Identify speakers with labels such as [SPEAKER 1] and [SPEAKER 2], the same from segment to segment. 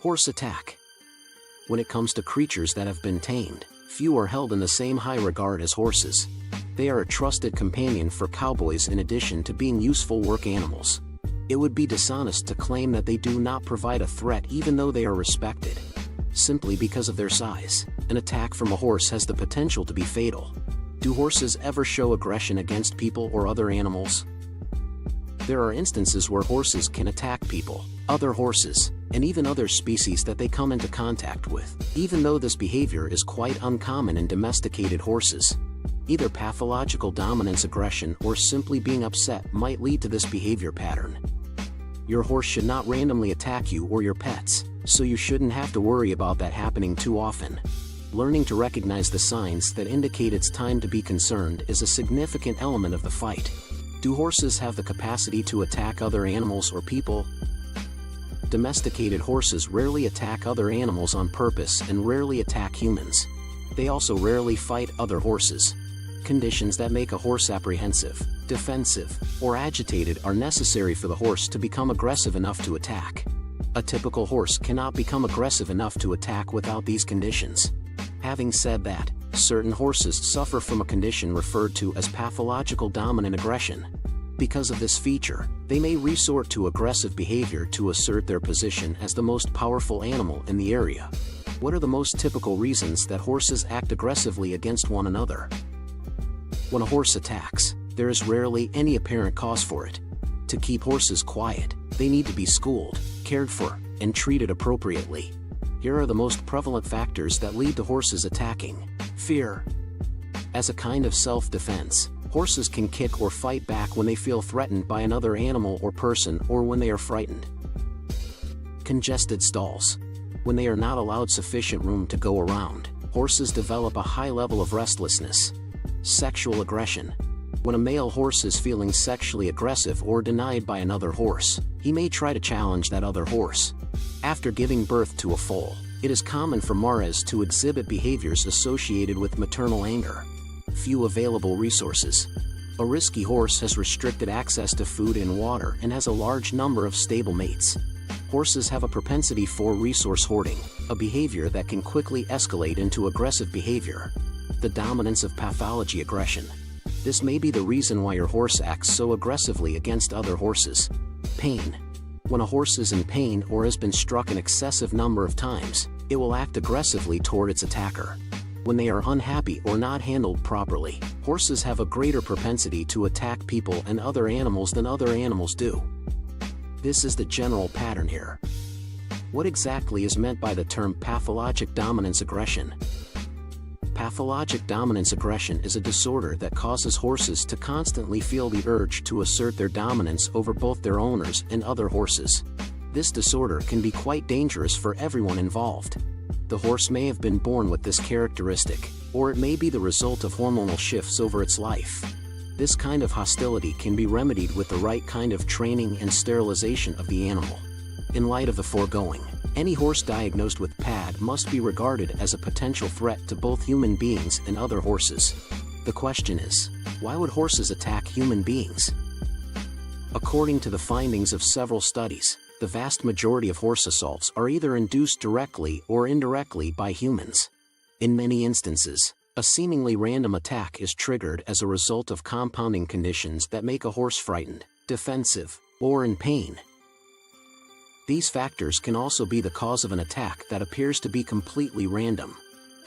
[SPEAKER 1] Horse attack. When it comes to creatures that have been tamed, few are held in the same high regard as horses. They are a trusted companion for cowboys in addition to being useful work animals. It would be dishonest to claim that they do not provide a threat even though they are respected. Simply because of their size, an attack from a horse has the potential to be fatal. Do horses ever show aggression against people or other animals? There are instances where horses can attack people, other horses, and even other species that they come into contact with, even though this behavior is quite uncommon in domesticated horses. Either pathological dominance aggression or simply being upset might lead to this behavior pattern. Your horse should not randomly attack you or your pets, so you shouldn't have to worry about that happening too often. Learning to recognize the signs that indicate it's time to be concerned is a significant element of the fight. Do horses have the capacity to attack other animals or people? Domesticated horses rarely attack other animals on purpose and rarely attack humans. They also rarely fight other horses. Conditions that make a horse apprehensive, defensive, or agitated are necessary for the horse to become aggressive enough to attack. A typical horse cannot become aggressive enough to attack without these conditions. Having said that, certain horses suffer from a condition referred to as pathological dominant aggression. Because of this feature, they may resort to aggressive behavior to assert their position as the most powerful animal in the area. What are the most typical reasons that horses act aggressively against one another? When a horse attacks, there is rarely any apparent cause for it. To keep horses quiet, they need to be schooled, cared for, and treated appropriately. Here are the most prevalent factors that lead to horses attacking. Fear. As a kind of self-defense, horses can kick or fight back when they feel threatened by another animal or person or when they are frightened. Congested stalls. When they are not allowed sufficient room to go around, horses develop a high level of restlessness. Sexual aggression. When a male horse is feeling sexually aggressive or denied by another horse, he may try to challenge that other horse. After giving birth to a foal, it is common for mares to exhibit behaviors associated with maternal anger. Few available resources. A risky horse has restricted access to food and water and has a large number of stable mates. Horses have a propensity for resource hoarding, a behavior that can quickly escalate into aggressive behavior. The dominance of pathology aggression. This may be the reason why your horse acts so aggressively against other horses. Pain. When a horse is in pain or has been struck an excessive number of times, it will act aggressively toward its attacker. When they are unhappy or not handled properly, horses have a greater propensity to attack people and other animals than other animals do. This is the general pattern here. What exactly is meant by the term pathologic dominance aggression? Pathologic dominance aggression is a disorder that causes horses to constantly feel the urge to assert their dominance over both their owners and other horses. This disorder can be quite dangerous for everyone involved. The horse may have been born with this characteristic, or it may be the result of hormonal shifts over its life. This kind of hostility can be remedied with the right kind of training and sterilization of the animal. In light of the foregoing, any horse diagnosed with PAD must be regarded as a potential threat to both human beings and other horses. The question is, why would horses attack human beings? According to the findings of several studies, the vast majority of horse assaults are either induced directly or indirectly by humans. In many instances, a seemingly random attack is triggered as a result of compounding conditions that make a horse frightened, defensive, or in pain. These factors can also be the cause of an attack that appears to be completely random.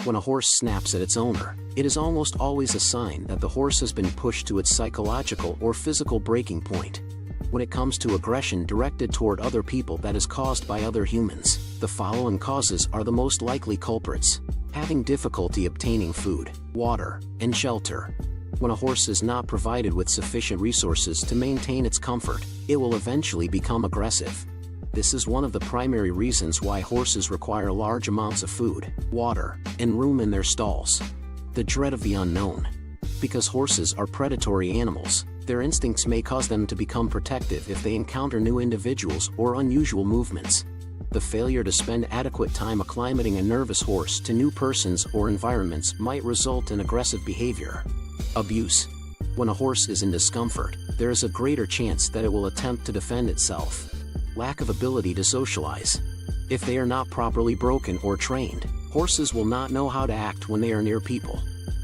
[SPEAKER 1] When a horse snaps at its owner, it is almost always a sign that the horse has been pushed to its psychological or physical breaking point. When it comes to aggression directed toward other people that is caused by other humans, the following causes are the most likely culprits: having difficulty obtaining food, water, and shelter. When a horse is not provided with sufficient resources to maintain its comfort, it will eventually become aggressive. This is one of the primary reasons why horses require large amounts of food, water, and room in their stalls. The dread of the unknown. Because horses are predatory animals, their instincts may cause them to become protective if they encounter new individuals or unusual movements. The failure to spend adequate time acclimating a nervous horse to new persons or environments might result in aggressive behavior. Abuse. When a horse is in discomfort, there is a greater chance that it will attempt to defend itself. Lack of ability to socialize. If they are not properly broken or trained, horses will not know how to act when they are near people.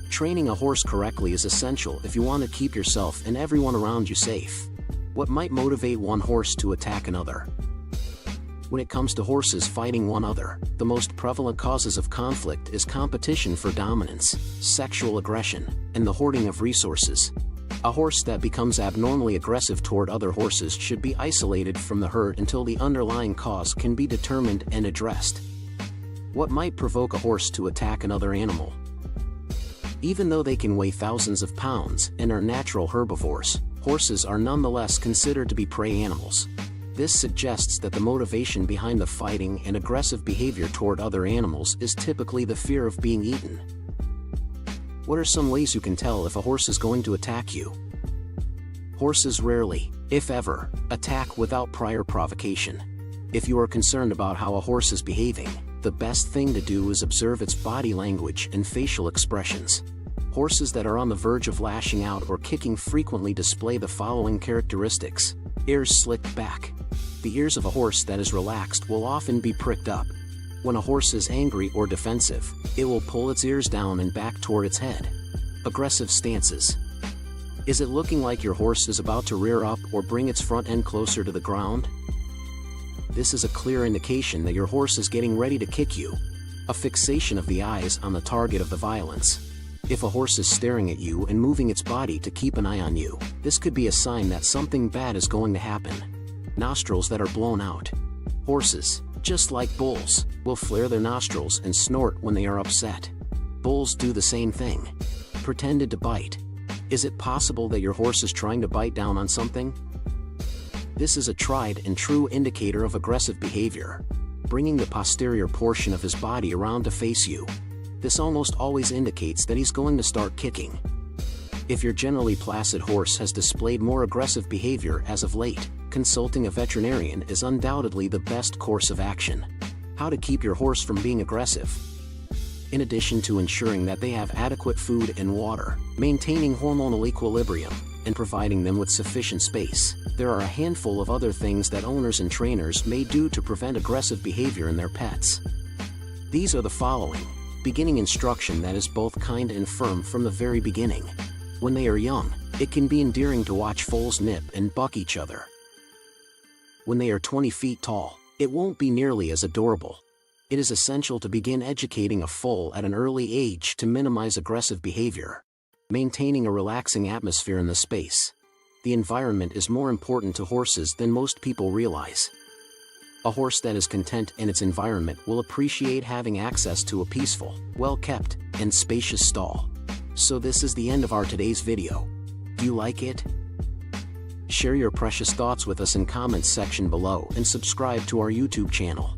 [SPEAKER 1] Training a horse correctly is essential if you want to keep yourself and everyone around you safe. What might motivate one horse to attack another? When it comes to horses fighting one another, the most prevalent causes of conflict is competition for dominance, sexual aggression, and the hoarding of resources. A horse that becomes abnormally aggressive toward other horses should be isolated from the herd until the underlying cause can be determined and addressed. What might provoke a horse to attack another animal? Even though they can weigh thousands of pounds and are natural herbivores, horses are nonetheless considered to be prey animals. This suggests that the motivation behind the fighting and aggressive behavior toward other animals is typically the fear of being eaten. What are some ways you can tell if a horse is going to attack you? Horses rarely, if ever, attack without prior provocation. If you are concerned about how a horse is behaving, the best thing to do is observe its body language and facial expressions. Horses that are on the verge of lashing out or kicking frequently display the following characteristics. Ears slicked back. The ears of a horse that is relaxed will often be pricked up. When a horse is angry or defensive, it will pull its ears down and back toward its head. Aggressive stances. Is it looking like your horse is about to rear up or bring its front end closer to the ground? This is a clear indication that your horse is getting ready to kick you. A fixation of the eyes on the target of the violence. If a horse is staring at you and moving its body to keep an eye on you, this could be a sign that something bad is going to happen. Nostrils that are blown out. Horses, just like bulls, will flare their nostrils and snort when they are upset. Bulls do the same thing. Pretended to bite. Is it possible that your horse is trying to bite down on something? This is a tried and true indicator of aggressive behavior. Bringing the posterior portion of his body around to face you. This almost always indicates that he's going to start kicking. If your generally placid horse has displayed more aggressive behavior as of late, consulting a veterinarian is undoubtedly the best course of action. How to keep your horse from being aggressive? In addition to ensuring that they have adequate food and water, maintaining hormonal equilibrium, and providing them with sufficient space, there are a handful of other things that owners and trainers may do to prevent aggressive behavior in their pets. These are the following. Beginning instruction that is both kind and firm from the very beginning. When they are young, it can be endearing to watch foals nip and buck each other. When they are 20 feet tall, it won't be nearly as adorable. It is essential to begin educating a foal at an early age to minimize aggressive behavior. Maintaining a relaxing atmosphere in the space. The environment is more important to horses than most people realize. A horse that is content in its environment will appreciate having access to a peaceful, well-kept, and spacious stall. So this is the end of our today's video. Do you like it? Share your precious thoughts with us in comments section below and subscribe to our YouTube channel.